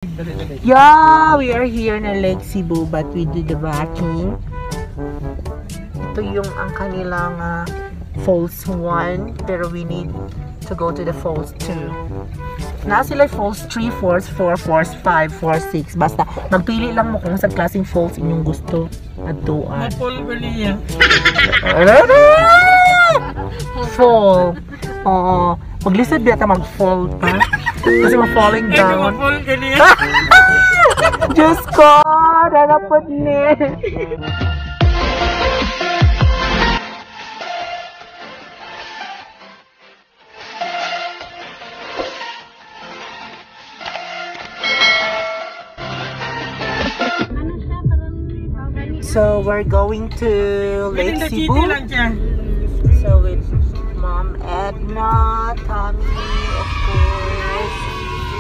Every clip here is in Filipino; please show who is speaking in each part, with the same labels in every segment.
Speaker 1: Yeah, we are here na Lake Cebu but we do the vacuum. Ito yung ang kanilang Falls 1 pero we need to go to the Falls 2. Na sila Falls 3, Falls 4, Falls 5, Falls 6. Basta magpili lang mo kung sa klaseng falls inyong gusto at doon.
Speaker 2: Mapol ko niya.
Speaker 1: Fall. Oo. Maglisod biyata mag-fall pa. Kasi mag-falling down.
Speaker 2: Mapol ko niya.
Speaker 1: Diyos ko! Narapot ni! So, we're going to Lake Cebu. So, with Mom Edna, Tommy, of course,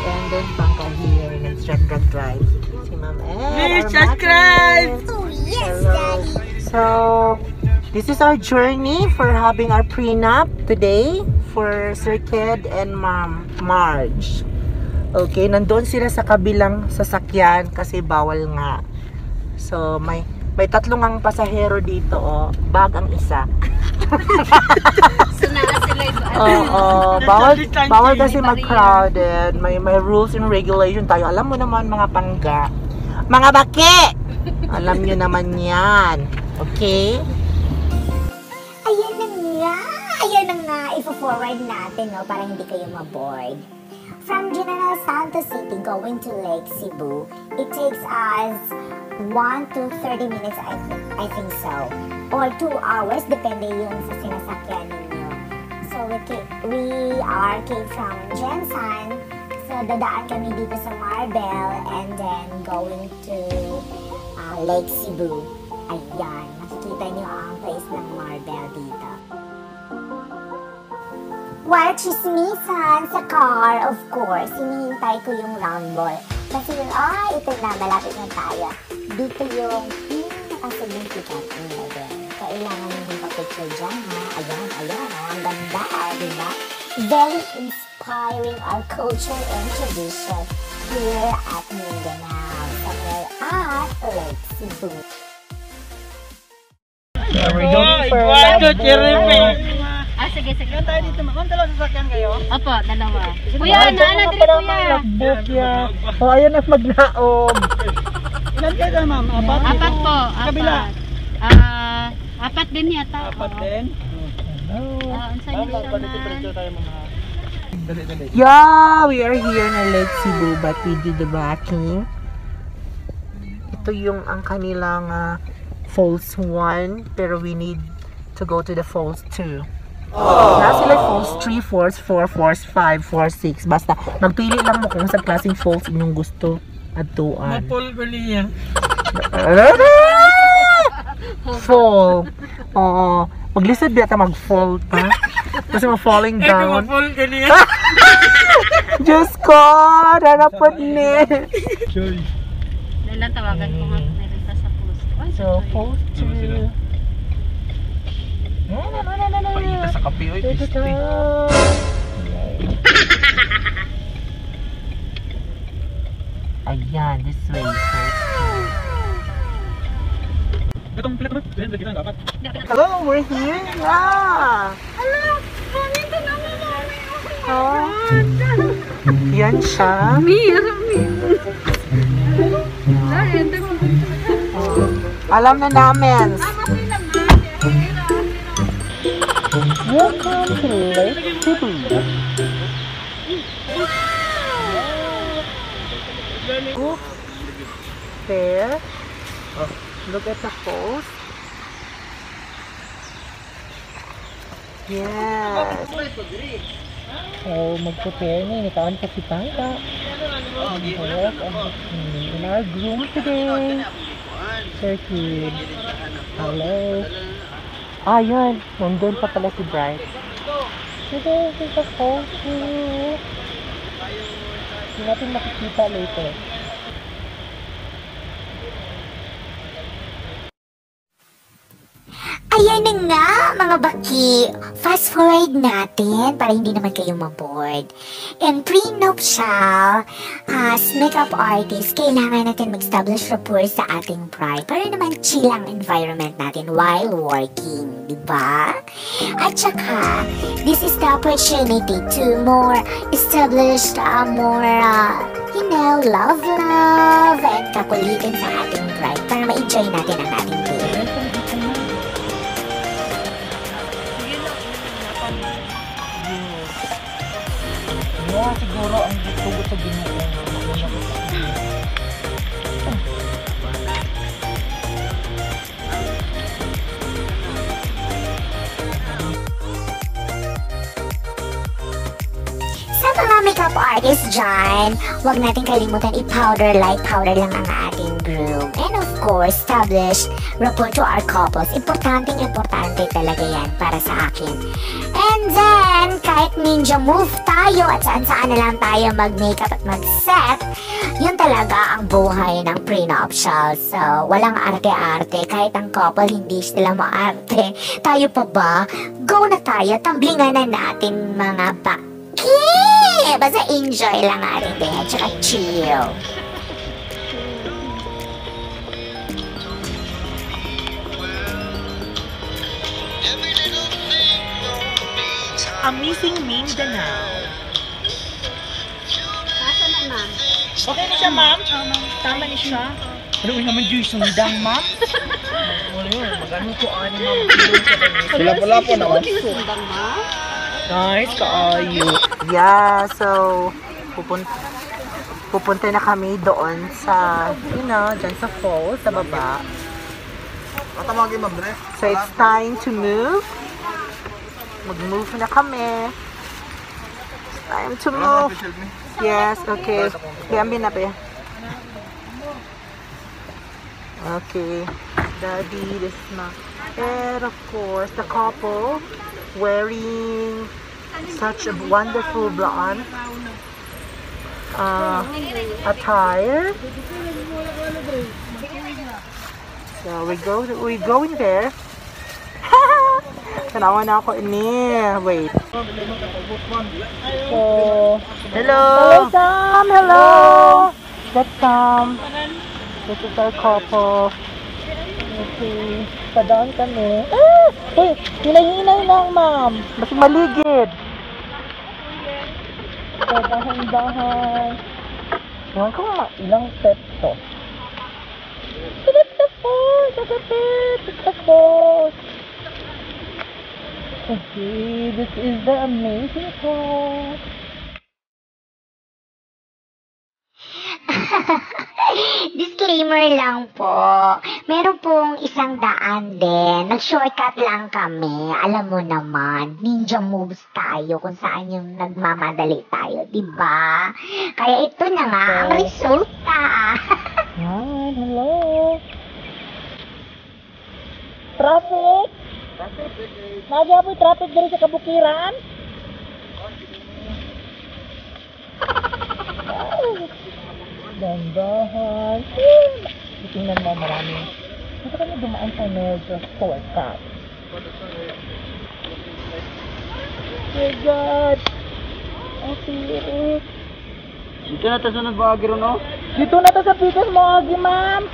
Speaker 1: and then Bangka here. Nag-drag drive. Si Mom Edna.
Speaker 2: Please subscribe!
Speaker 3: Oh, yes,
Speaker 1: Hello.
Speaker 3: Daddy.
Speaker 1: So, this is our journey for having our prenup today for Sir Ked and Mom Marge. Okay, nandun sila sa kabilang sasakyan kasi bawal nga. So, may tatlong ang pasahero dito, oh. Bag ang isa.
Speaker 3: So, sila
Speaker 1: Oo, bawal kasi mag-crowded. May rules and regulation tayo. Alam mo naman mga pangga. Mga baki! Alam nyo naman yan. Okay?
Speaker 3: Ayan na nga. Ayan na nga. Ipo-forward natin, no, para hindi kayo maboard. From General Santos City going to Lake Cebu, it takes us 1 to 30 minutes, I think so. Or 2 hours, depende yung sa sinasakyan ninyo. So, we came from Jensan. So, dadaan kami dito sa Marbel and then going to Lake Cebu. Ayan, nakikita nyo ang place ng Marbel dito. While chismisan sa car, of course, hinihintay ko yung round ball. Kasi yun, ito na, malapit na tayo. Dito yung nakasignificant nila din. Kailangan yung pa-picture dyan, ha? Ayan, ang ganda, diba? Very inspiring our culture and tradition here at Mindanao. Somewhere at Lake Cebu.
Speaker 1: There we go.
Speaker 3: Sige.
Speaker 2: Yan tayo dito. Kung dalawa sasakyan kayo?
Speaker 3: Opo, dalawa. Kuya, naana dito, kuya.
Speaker 1: Oh, ayan na magnaog.
Speaker 2: Ilan kayo dyan, ma'am? Apat?
Speaker 3: Apat po,
Speaker 2: Kabila?
Speaker 3: Apat din yata.
Speaker 2: Apat din?
Speaker 3: Saan nyo
Speaker 1: Yeah, we are here na Lake Cebu but we do the vacuum. Ito yung ang kanilang Falls 1 pero we need to go to the Falls 2. Na sila Falls 3, Falls 4, Falls 5, Falls 6. Basta magpili lang mo kung sa klaseng falls inyong gusto at doon.
Speaker 2: Mapol ko niya.
Speaker 1: Fall. Oo. Maglisod biyata mag-fall pa. Kasi mag-falling down.
Speaker 2: Mapol ko niya.
Speaker 1: Diyos ko! Narapot ni!
Speaker 3: Dahil tawagan ko nga meron sa post.
Speaker 1: So, Falls 2.
Speaker 2: Pagkita sa kape, oy.
Speaker 1: Ayan, this way.
Speaker 2: Itong pila ko, kita dapat.
Speaker 1: Hello, we're here na!
Speaker 3: Hello! Nandito naman namin.
Speaker 1: Oh, yan siya. Alam na namin. Welcome to Lake Cebu. There. Oh, look at the falls. Yes. So, mag-prepare na. Initawan pa si Pangka. In our room today. Sir Kid. Hello. Yan. Nandun pa pala si Bright. This is the falls too. Hindi natin makikita later.
Speaker 3: Ayan na nga, mga baki. Fast forward natin para hindi naman kayo maboard. In pre-nuptial, as makeup artist, kailangan natin mag-establish rapport sa ating bride para naman chill ang environment natin while working, di ba? At saka, this is the opportunity to more establish love and kakulitin sa ating bride para ma-enjoy natin ang ating day.
Speaker 1: Yeah, siguro ang tugot sa Ginoo.
Speaker 3: Sa mga makeup artists dyan, huwag natin kalimutan i-powder, light powder lang ang ating groom. And of course, establish rapport to our couples. Importante talaga yan para sa akin. And then, kahit ninja move tayo at saan-saan na lang tayo mag-makeup at mag-set, yun talaga ang buhay ng prenuptial. So, walang arte-arte. Kahit ang couple hindi sila maarte. Tayo pa ba? Go na tayo. Tamblingan na natin mga basta enjoy lang ating day at saka chill.
Speaker 1: Amazing Mindanao.
Speaker 3: Nasa na, ma'am?
Speaker 1: Okay na siya, ma'am? Tama na siya.
Speaker 2: Ano yung naman Joy sundang, ma'am?
Speaker 1: Wala yun. Magano ko ani, ma'am.
Speaker 2: Lapo-lapo naman.
Speaker 3: Sundang, ma'am?
Speaker 1: Nice kaayo. Yeah, so pupunta na kami doon sa, dyan sa falls, sa baba.
Speaker 2: Matamagin, ma'am, Dre.
Speaker 1: So it's time to move. Mag-move na kami. It's time to move. Yes, okay. Gambi na pa. Okay. Daddy, this is my... And of course, the couple wearing such a wonderful blonde attire. So we're going there. Tanawa na ako ini. Wait. So, hello. Hello, Sam. Hello. That's Sam. This is our couple. Okay. Padaan kami. Hey, hinay-hinay lang, ma'am. Mas maligid. So, dahan-dahan. Ewan ko nga, ilang steps to. It's the falls. Okay, this is the amazing part.
Speaker 3: Disclaimer lang po. Meron pong 100 din. Nag-shortcut lang kami. Alam mo naman, ninja moves tayo kung saan yung nagmamadali tayo, diba? Kaya ito na nga ang resulta.
Speaker 1: Yan, hello. Traffic? Nagya po traffic dito sa kabukiran? Dandahan. Tingnan mo marami. Ito kami dumaan sa medyo shortcut. Oh my God! Okay.
Speaker 2: Dito na tayo sa nagbagiro, no?
Speaker 1: Dito na to sa Pikas Moagi, ma'am.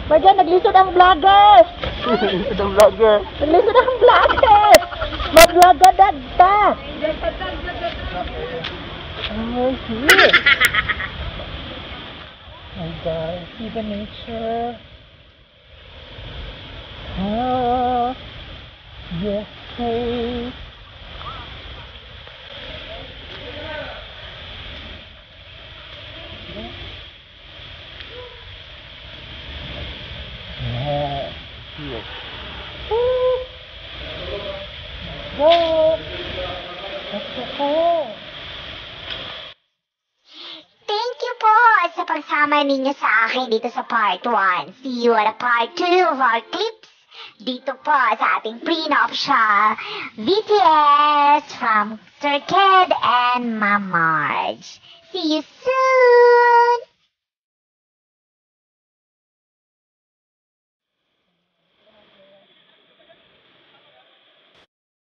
Speaker 1: Bagyan, naglisod ang vlogger.
Speaker 2: Ito ang vlogger.
Speaker 1: Naglisod ang vlogger. Mag-vlogadad ta. Oh, here. My God, see the nature. Ah, yes, hey. Yes, yes. Woo! Go! Let's go!
Speaker 3: Thank you po sa pagsama ninyo sa akin dito sa part 1. See you at part 2 of our clips dito po sa ating prenuptial BTS from Sir Ked and Ma'am Marge. See you soon!